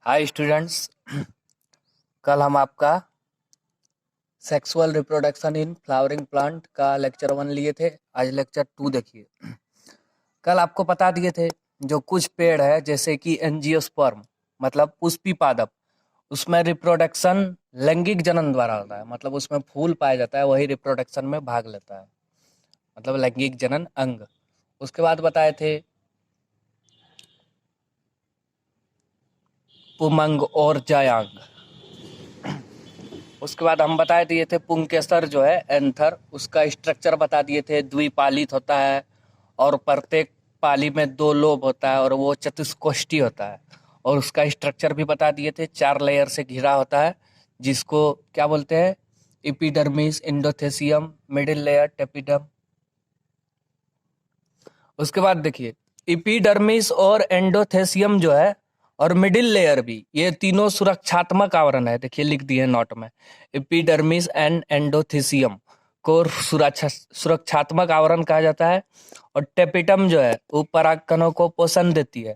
Hi students. कल हम आपका sexual reproduction in flowering plant का लेक्चर 1 लिए थे। आज लेक्चर 2 देखिए। कल आपको बता दिए थे जो कुछ पेड़ है जैसे कि एंजियोस्पर्म मतलब पुष्पी पादप, उसमें रिप्रोडक्शन लैंगिक जनन द्वारा होता है। मतलब उसमें फूल पाया जाता है, वही रिप्रोडक्शन में भाग लेता है, मतलब लैंगिक जनन अंग। उसके बाद बताए थे पुमंग और जायांग। उसके बाद हम बताए दिए थे पुंकेसर जो है एंथर, उसका स्ट्रक्चर बता दिए थे। द्विपालित होता है और प्रत्येक पाली में 2 लोब होता है और वो चतुष्कोष्ठी होता है। और उसका स्ट्रक्चर भी बता दिए थे, 4 लेयर से घिरा होता है, जिसको क्या बोलते हैं? Epidermis, endothecium, middle layer, tapetum. उसके बाद देखिए एपिडर्मिस और एंडोथेसियम जो है और मिडिल लेयर भी, ये तीनों सुरक्षात्मक आवरण है। देखिए लिख दिए नोट में, एपिडर्मिस एंड एंडोथेसियम को सुरक्षात्मक आवरण कहा जाता है। और टेपिटम जो है वो परागकणों को पोषण देती है।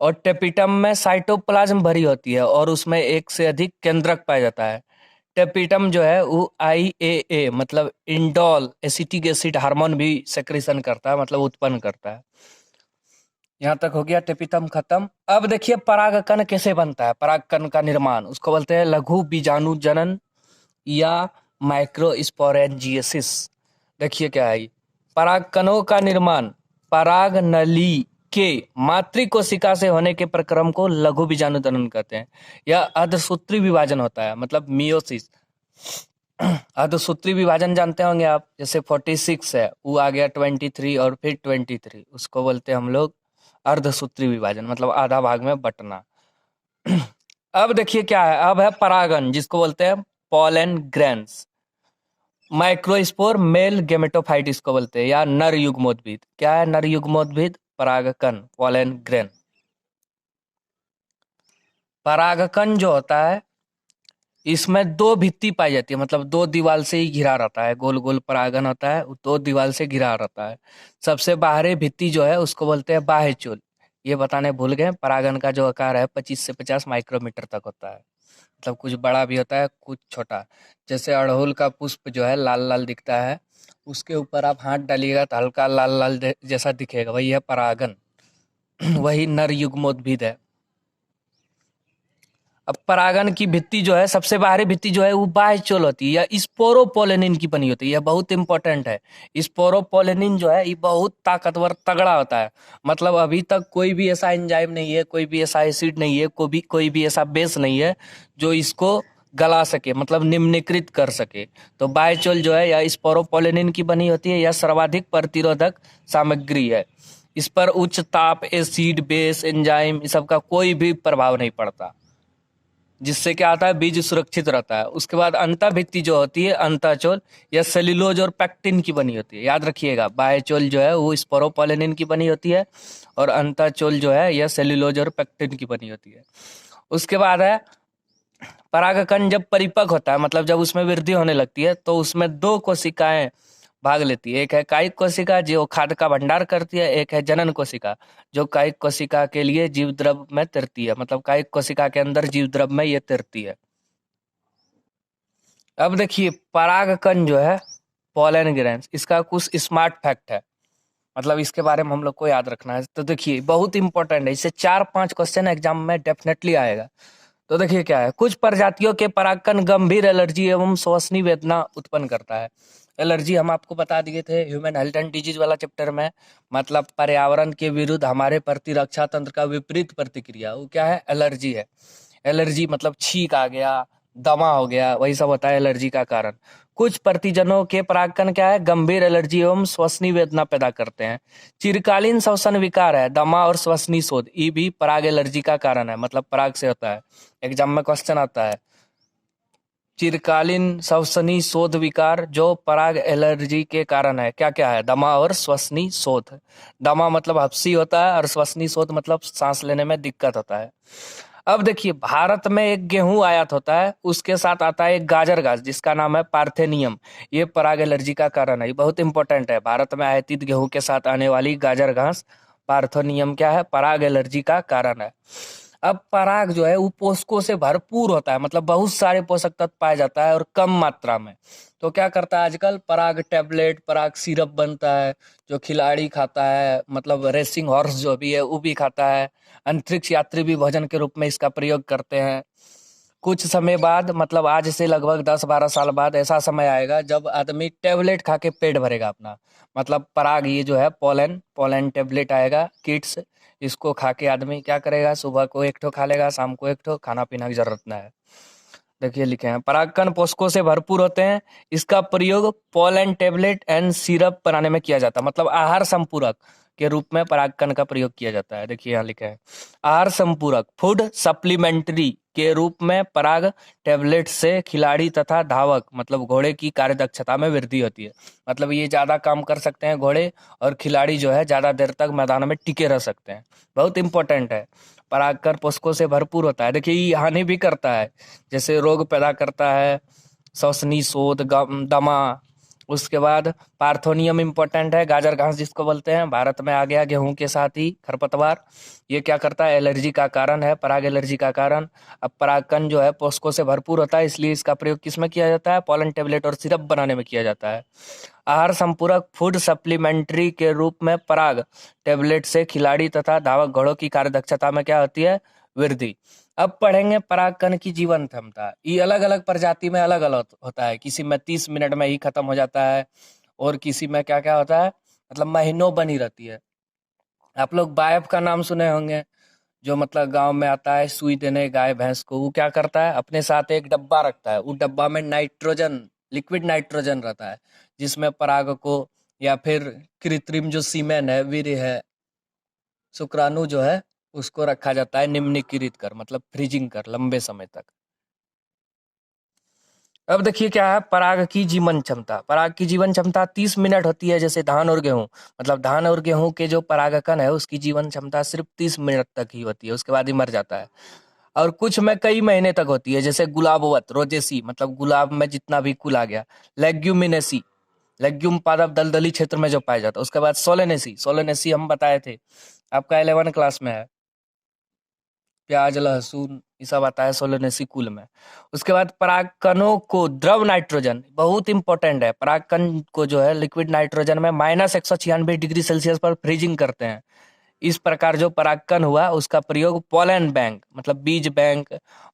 और टेपिटम में साइटोप्लाज्म भरी होती है और उसमें एक से अधिक केंद्रक पाया जाता है। टेपिटम जो है वो IAA मतलब इंडोल एसिटिक एसिड हार्मोन भी सेक्रेशन करता है, मतलब उत्पन्न करता है। यहाँ तक हो गया टेपिटम खत्म। अब देखिए परागकण कैसे बनता है। परागकण का निर्माण उसको बोलते हैं लघु बीजाणु जनन या माइक्रोस्पोरेंजियसिस। देखिए क्या है, परागकणों का निर्माण पराग नली के मातृ कोशिका से होने के प्रक्रम को लघु बीजाणु जनन कहते हैं। यह अर्धसूत्री विभाजन होता है, मतलब मियोसिस। अर्धसूत्री विभाजन जानते होंगे आप, जैसे 46 है वो आ गया 23 और फिर 23, उसको बोलते हैं हम लोग अर्धसूत्री विभाजन, मतलब आधा भाग में बंटना। अब देखिए क्या है, अब है परागन जिसको बोलते हैं pollen grains. Microspore mail gametophyte इसको बोलते हैं, या नर युग्मोद्भिद। क्या है नर युग्मोद्भिद? परागकण, पॉलन ग्रेन। परागकण जो होता है इसमें 2 भित्ति पाई जाती है, मतलब 2 दीवार से ही घिरा रहता है। गोल गोल परागन होता है, 2 दीवार से घिरा रहता है। सबसे बाहरी भित्ति जो है उसको बोलते हैं बाह्य चोल। ये बताने भूल गए, परागन का जो आकार है 25 से 50 माइक्रोमीटर तक होता है। मतलब कुछ बड़ा भी होता है, कुछ छोटा। जैसे अड़हुल का पुष्प जो है लाल लाल दिखता है, उसके ऊपर आप हाथ डालिएगा तो हल्का लाल लाल जैसा दिखेगा, वही है परागन। वही नर युग्मोद्भिद है। अब परागन की भित्ति जो है, सबसे बाहरी भित्ति जो है वो बाह्य चोल होती है, या स्पोरोपोलेनिन की बनी होती है। यह बहुत इंपॉर्टेंट है। स्पोरोपोलेनिन जो है ये बहुत ताकतवर तगड़ा होता है। मतलब अभी तक कोई भी ऐसा एंजाइम नहीं है, कोई भी ऐसा एसिड नहीं है, कोई भी ऐसा बेस नहीं है जो इसको गला सके, मतलब निम्नीकृत कर सके। तो बाह्यचोल जो है या स्पोरोपोलेनिन की बनी होती है, या सर्वाधिक प्रतिरोधक सामग्री है। इस पर उच्च ताप, एसिड, बेस, एंजाइम इस सब का कोई भी प्रभाव नहीं पड़ता, जिससे क्या आता है, बीज सुरक्षित रहता है। उसके बाद अंतःभित्ति जो होती है अंतःचोल, यह सेल्यूलोज और पैक्टिन की बनी होती है। याद रखिएगा, बाह्यचोल जो है वो स्पोरोपोलेनिन की बनी होती है और अंतःचोल जो है यह सेल्यूलोज और पैक्टिन की बनी होती है। उसके बाद है परागकण जब परिपक्व होता है, मतलब जब उसमें वृद्धि होने लगती है, तो उसमें 2 कोशिकाएं भाग लेती है। एक है कायिक कोशिका जो खाद्य का भंडार करती है, एक है जनन कोशिका जो कायिक कोशिका के लिए जीव द्रव में तैरती है, मतलब कायिक कोशिका के अंदर जीव द्रव में ये तैरती है। अब देखिए परागकण जो है पॉलन ग्रेन्स, इसका कुछ स्मार्ट फैक्ट है, मतलब इसके बारे में हम लोग को याद रखना है। तो देखिए बहुत इंपॉर्टेंट है, इससे 4-5 क्वेश्चन एग्जाम में डेफिनेटली आएगा। तो देखिए क्या है, कुछ प्रजातियों के परागकण गंभीर एलर्जी एवं श्वसनीय वेदना उत्पन्न करता है। एलर्जी हम आपको बता दिए थे ह्यूमन हेल्थ एंड डिजीज वाला चैप्टर में, मतलब पर्यावरण के विरुद्ध हमारे प्रतिरक्षा तंत्र का विपरीत प्रतिक्रिया, वो क्या है? एलर्जी है। एलर्जी मतलब छींक आ गया, दमा हो गया, वही सब होता है एलर्जी का कारण। कुछ प्रतिजनों के परागकण क्या है, गंभीर एलर्जी एवं श्वसनीय वेदना पैदा करते हैं। चिरकालीन श्वसन विकार है, दमा और श्वसनीय शोथ, ये भी पराग एलर्जी का कारण है, मतलब पराग से होता है। एग्जाम में क्वेश्चन आता है, चिरकालीन श्वसनीय शोथ विकार जो पराग एलर्जी के कारण है, क्या क्या है? दमा और श्वसनीय शोथ। दमा मतलब हफ्सी होता है और श्वसनीय शोथ मतलब सांस लेने में दिक्कत होता है। अब देखिए भारत में एक गेहूं आयात होता है, उसके साथ आता है एक गाजर घास जिसका नाम है पार्थेनियम। ये पराग एलर्जी का कारण है, ये बहुत इंपॉर्टेंट है। भारत में आयातित गेहूं के साथ आने वाली गाजर घास पार्थेनियम क्या है? पराग एलर्जी का कारण है। अब पराग जो है वो पोषकों से भरपूर होता है, मतलब बहुत सारे पोषक तत्व पाया जाता है और कम मात्रा में। तो क्या करता है आजकल, पराग टैबलेट, पराग सिरप बनता है, जो खिलाड़ी खाता है, मतलब रेसिंग हॉर्स जो भी है वो भी खाता है। अंतरिक्ष यात्री भी भोजन के रूप में इसका प्रयोग करते हैं। कुछ समय बाद, मतलब आज से लगभग 10-12 साल बाद ऐसा समय आएगा जब आदमी टैबलेट खा के पेट भरेगा अपना। मतलब पराग, ये जो है पोलन पोलन टैबलेट आएगा किड्स, इसको खा के आदमी क्या करेगा, सुबह को एक ठो खा लेगा, शाम को एक ठो, खाना पीना की जरूरत ना है। देखिए लिखे हैं, परागकण पोषकों से भरपूर होते हैं। इसका प्रयोग पोलन टैबलेट एंड सिरप बनाने में किया जाता है, मतलब आहार संपूरक के रूप में परागकण का प्रयोग किया जाता है। देखिए यहाँ लिखा है, आहार संपूरक फूड सप्लीमेंट्री के रूप में पराग टैबलेट से खिलाड़ी तथा धावक, मतलब घोड़े की कार्यदक्षता में वृद्धि होती है। मतलब ये ज्यादा काम कर सकते हैं घोड़े, और खिलाड़ी जो है ज्यादा देर तक मैदान में टिके रह सकते हैं। बहुत इंपॉर्टेंट है। परागकण पोषकों से भरपूर होता है। देखिए ये हानि भी करता है, जैसे रोग पैदा करता है, श्वसनी शोथ, दमा। उसके बाद पार्थोनियम इम्पोर्टेंट है, गाजर घास जिसको बोलते हैं, भारत में आ गया गेहूं के साथ ही खरपतवार। ये क्या करता है, एलर्जी का कारण है, पराग एलर्जी का कारण। अब परागकण जो है पोषकों से भरपूर होता है, इसलिए इसका प्रयोग किसमें किया जाता है, पोलन टेबलेट और सिरप बनाने में किया जाता है। आहार संपूरक फूड सप्लीमेंट्री के रूप में पराग टेबलेट से खिलाड़ी तथा धावक घोड़ों की कार्यदक्षता में क्या होती है, वृद्धि। अब पढ़ेंगे परागकण की जीवन क्षमता। ये अलग अलग प्रजाति में अलग अलग होता है, किसी में 30 मिनट में ही खत्म हो जाता है, और किसी में क्या क्या होता है, मतलब महीनों बनी रहती है। आप लोग बायफ का नाम सुने होंगे, जो मतलब गांव में आता है सुई देने गाय भैंस को। वो क्या करता है, अपने साथ एक डब्बा रखता है, उस डब्बा में नाइट्रोजन, लिक्विड नाइट्रोजन रहता है, जिसमें पराग को, या फिर कृत्रिम जो सीमेन है, वीर्य है, शुक्राणु जो है, उसको रखा जाता है निम्नीकृत कर, मतलब फ्रीजिंग कर लंबे समय तक। अब देखिए क्या है, पराग की जीवन क्षमता। पराग की जीवन क्षमता 30 मिनट होती है, जैसे धान और गेहूं। मतलब धान और गेहूं के जो परागकण है उसकी जीवन क्षमता सिर्फ 30 मिनट तक ही होती है, उसके बाद ही मर जाता है। और कुछ में कई महीने तक होती है, जैसे गुलाबवत, रोजेसी, मतलब गुलाब में जितना भी कुल आ गया। लेग्यूमिनेसी, लेग्यूम पादप दलदली क्षेत्र में जो पाया जाता है। उसके बाद सोलेनेसी, सोलेनेसी हम बताए थे, आपका 11 क्लास में है, प्याज लहसुन ये सब आता है सोलेनेसी कुल में। उसके बाद परागकणों को द्रव नाइट्रोजन, बहुत इंपॉर्टेंट है, परागकण को जो है लिक्विड नाइट्रोजन में -196 डिग्री सेल्सियस पर फ्रीजिंग करते हैं। इस प्रकार जो परागकण हुआ उसका प्रयोग पोलन बैंक, मतलब बीज बैंक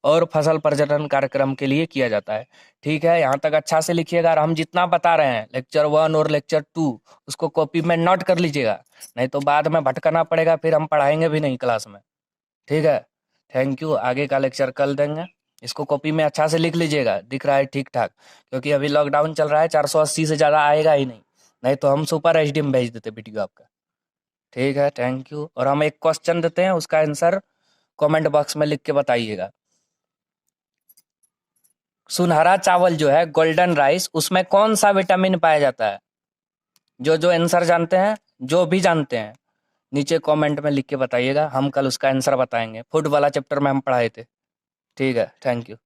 और फसल प्रजनन कार्यक्रम के लिए किया जाता है। ठीक है, यहाँ तक अच्छा से लिखिएगा, और हम जितना बता रहे हैं लेक्चर 1 और लेक्चर 2 उसको कॉपी में नोट कर लीजिएगा, नहीं तो बाद में भटकना पड़ेगा, फिर हम पढ़ाएंगे भी नहीं क्लास में। ठीक है, थैंक यू। आगे का लेक्चर कल देंगे। इसको कॉपी में अच्छा से लिख लीजिएगा, दिख रहा है ठीक ठाक, क्योंकि अभी लॉकडाउन चल रहा है, 480 से ज़्यादा आएगा ही नहीं, नहीं तो हम सुपर एचडी में भेज देते वीडियो आपका। ठीक है, थैंक यू। और हम एक क्वेश्चन देते हैं, उसका आंसर कमेंट बॉक्स में लिख के बताइएगा। सुनहरा चावल जो है, गोल्डन राइस, उसमें कौन सा विटामिन पाया जाता है? जो जो आंसर जानते हैं, जो भी जानते हैं, नीचे कमेंट में लिख के बताइएगा, हम कल उसका आंसर बताएंगे। फूड वाला चैप्टर में हम पढ़ाए थे। ठीक है, थैंक यू।